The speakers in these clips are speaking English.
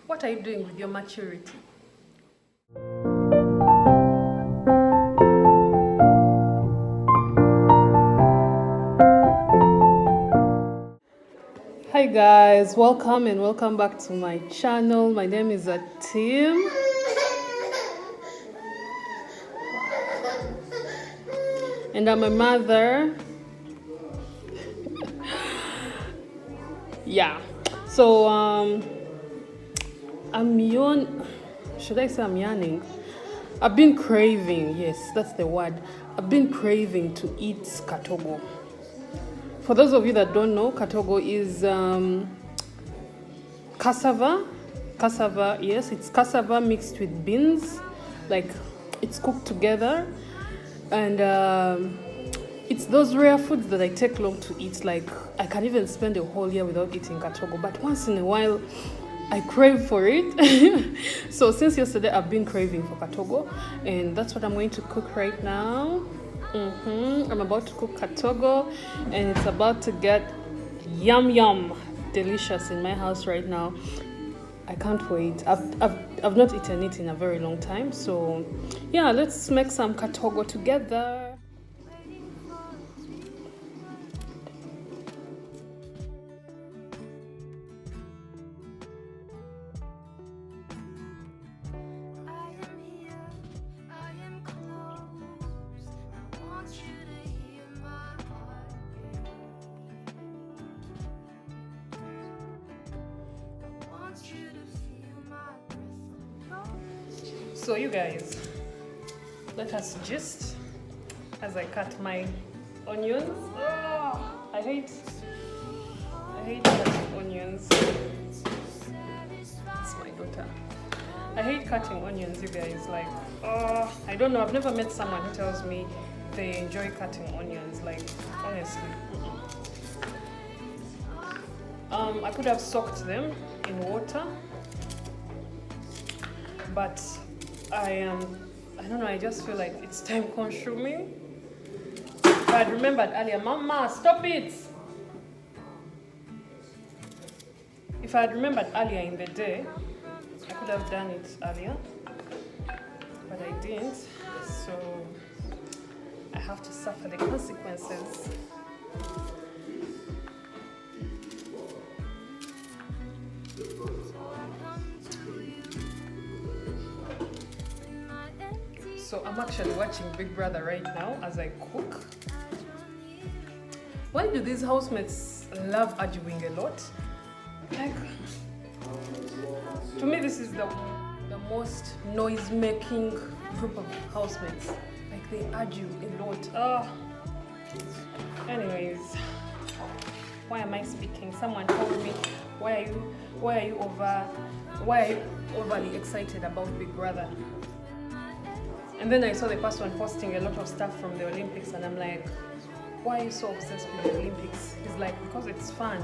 What are you doing with your maturity? Hi guys, welcome back to my channel. My name is Atim. And I'm a mother. Yeah. So should I say I'm yawning? I've been craving, yes, that's the word. I've been craving to eat Katoogo. For those of you that don't know, Katoogo is cassava. Cassava, yes, it's cassava mixed with beans. Like, it's cooked together. And it's those rare foods that I take long to eat. Like, I can even spend a whole year without eating Katoogo. But once in a while, I crave for it. So since yesterday, I've been craving for Katoogo. And that's what I'm going to cook right now. I'm about to cook Katoogo. And it's about to get yum delicious in my house right now. I can't wait. I've not eaten it in a very long time. So yeah, let's make some Katoogo together. So you guys, let us gist as I cut my onions. Oh, I hate cutting onions. It's my daughter. I hate cutting onions, you guys. Like, I don't know. I've never met someone who tells me they enjoy cutting onions. Like, honestly. I could have soaked them in water, but I don't know, I just feel like it's time consuming. If I'd remembered earlier, Mama, stop it! If I had remembered earlier in the day, I could have done it earlier, but I didn't, so I have to suffer the consequences. So I'm actually watching Big Brother right now as I cook. Why do these housemates love arguing a lot? Like, to me this is the most noise-making group of housemates. Like, they argue a lot. Anyways, why am I speaking? Someone told me, why are you overly excited about Big Brother? And then I saw the person posting a lot of stuff from the Olympics, and I'm like, why are you so obsessed with the Olympics? He's like, because it's fun.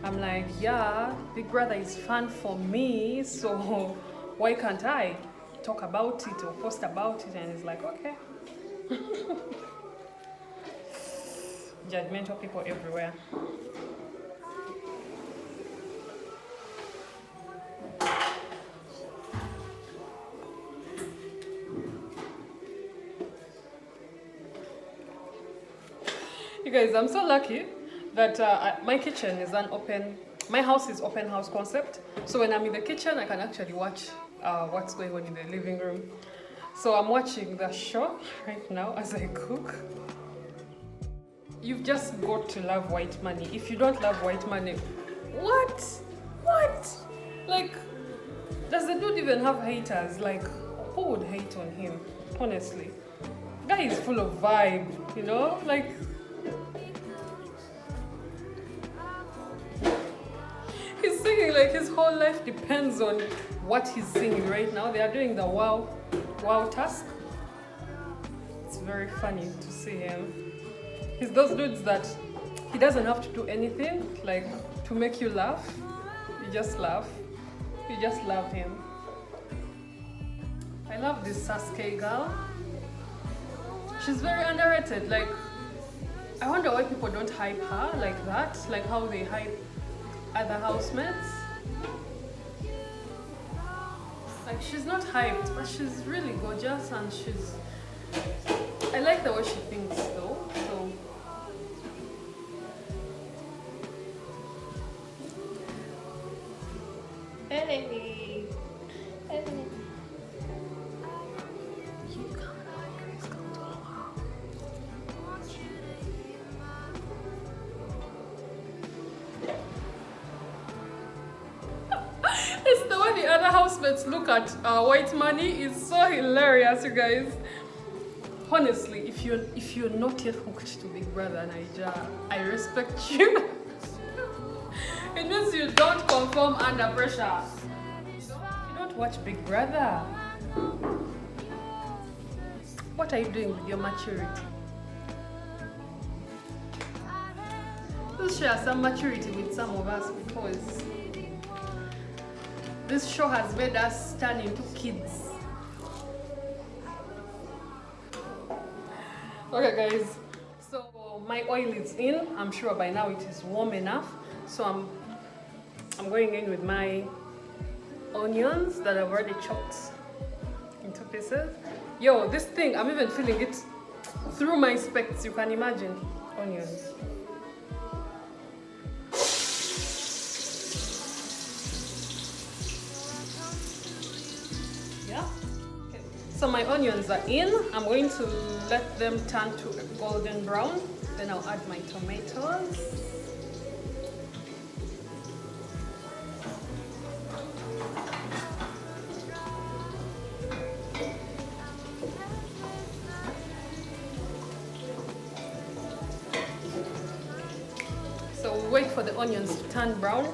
I'm like, yeah, Big Brother is fun for me, so why can't I talk about it or post about it? And he's like, okay. Judgmental people everywhere. You guys, I'm so lucky that my kitchen is my house is open house concept. So when I'm in the kitchen, I can actually watch what's going on in the living room. So I'm watching the show right now as I cook. You've just got to love white money. If you don't love white money, what? Like, does the dude even have haters? Like, who would hate on him? Honestly, guy is full of vibe, you know, like. He's singing like his whole life depends on what he's singing right now. They are doing the wow task. It's very funny to see him. He's those dudes that he doesn't have to do anything like to make you laugh. You just laugh. You just love him. I love this Sasuke girl. She's very underrated. Like, I wonder why people don't hype her like that, like how they hype other housemates. Like, she's not hyped, but she's really gorgeous, and I like the way she thinks though. So hey. It's the way the other housemates look at white money is so hilarious, you guys. Honestly, if you're not yet hooked to Big Brother Naija, I respect you. It means you don't conform under pressure. You don't watch Big Brother. What are you doing with your maturity? Let's share some maturity with some of us, because this show has made us turn into kids. Okay guys, so my oil is in. I'm sure by now it is warm enough. So I'm going in with my onions that I've already chopped into pieces. Yo, this thing, I'm even feeling it through my specs, you can imagine. Onions. Yeah. Okay. So my onions are in. I'm going to let them turn to a golden brown. Then I'll add my tomatoes. So we'll wait for the onions to turn brown.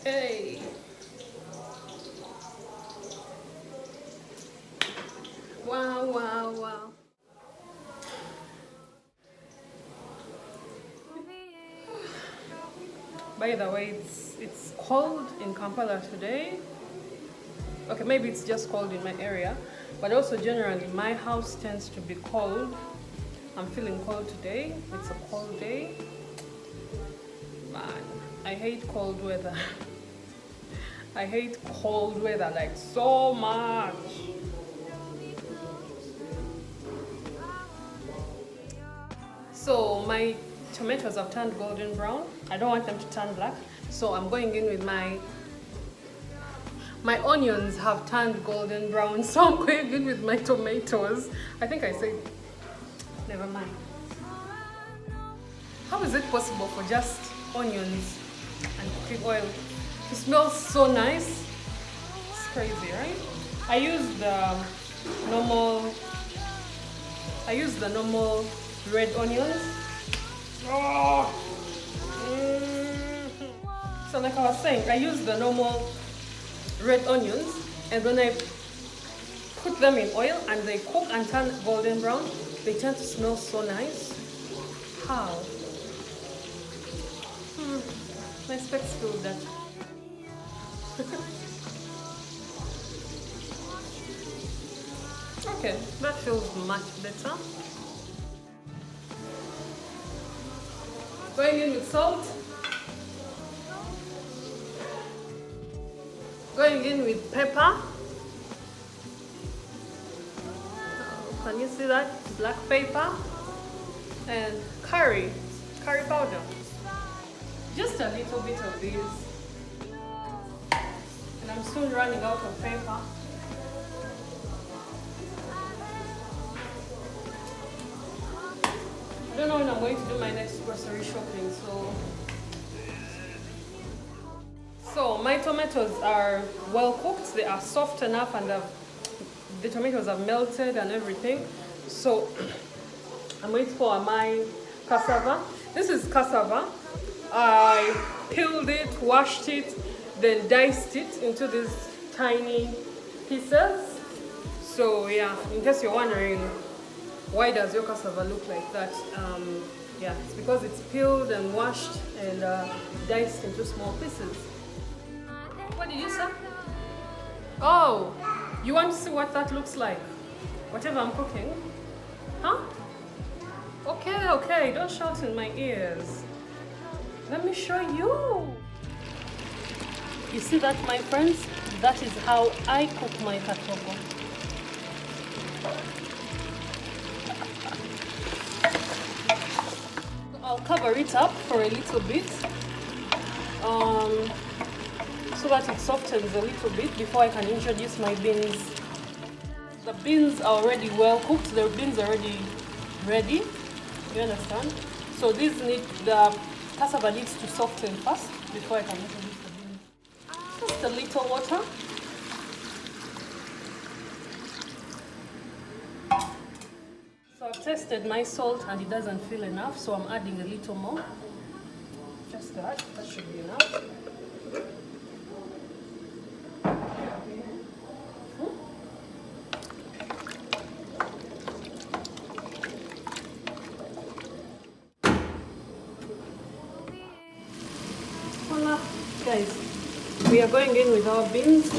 Hey. Wow, wow, wow. By the way, it's cold in Kampala today. Okay, maybe it's just cold in my area, but also generally my house tends to be cold. I'm feeling cold today. It's a cold day. Man, I hate cold weather. I hate cold weather like so much. So my tomatoes have turned golden brown. I don't want them to turn black. So I'm going in with my onions have turned golden brown. So I'm going in with my tomatoes. I think I said, never mind. How is it possible for just onions and cooking oil to smell so nice? It's crazy, right? I use the normal red onions. Oh. So like I was saying, I use the normal red onions, and when I put them in oil and they cook and turn golden brown, they tend to smell so nice. How? My specs feel that. Okay, that feels much better. Going in with salt. Going in with pepper. Can you see that? Black pepper and curry powder. Just a little bit of this. And I'm soon running out of pepper. I don't know when I'm going to do my next grocery shopping, so my tomatoes are well cooked. They are soft enough, and the tomatoes have melted and everything. So I'm waiting for my cassava. This is cassava. I peeled it, washed it, then diced it into these tiny pieces. So yeah, in case you're wondering, why does your cassava look like that? Yeah, it's because it's peeled and washed and diced into small pieces. What did you say? Oh, you want to see what that looks like? Whatever I'm cooking? Huh? Okay, don't shout in my ears. Let me show you. You see that, my friends? That is how I cook my katoogo. I'll cover it up for a little bit so that it softens a little bit before I can introduce my beans. The beans are already well cooked. The beans are already ready. You understand? So the cassava needs to soften first before I can introduce the beans. Just a little water. So I've tested my salt and it doesn't feel enough, so I'm adding a little more. Just that should be enough. Voila, guys, we are going in with our beans.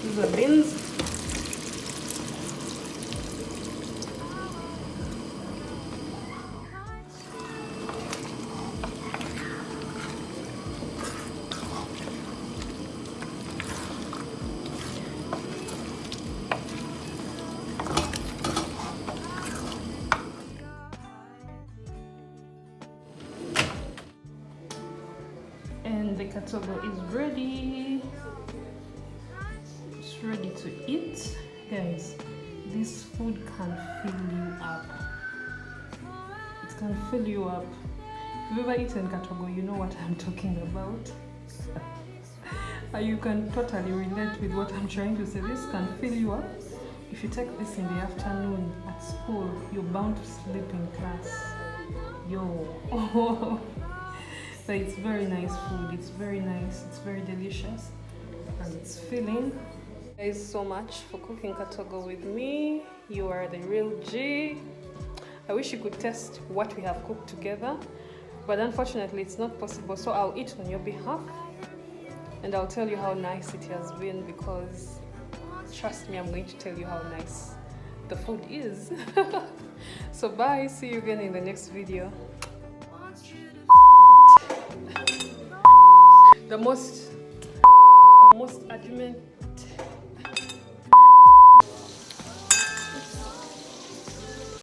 These are beans. And the katoogo is ready. It's ready to eat. Guys, this food can fill you up. It can fill you up. If you've ever eaten katoogo, you know what I'm talking about. You can totally relate with what I'm trying to say. This can fill you up. If you take this in the afternoon at school, you're bound to sleep in class. Yo. But it's very nice food. It's very nice. It's very delicious, and it's filling. Thank you guys so much for cooking katoogo with me. You are the real G. I wish you could test what we have cooked together, but unfortunately it's not possible. So I'll eat on your behalf, and I'll tell you how nice it has been, because trust me, I'm going to tell you how nice the food is. So bye. See you again in the next video. The most argument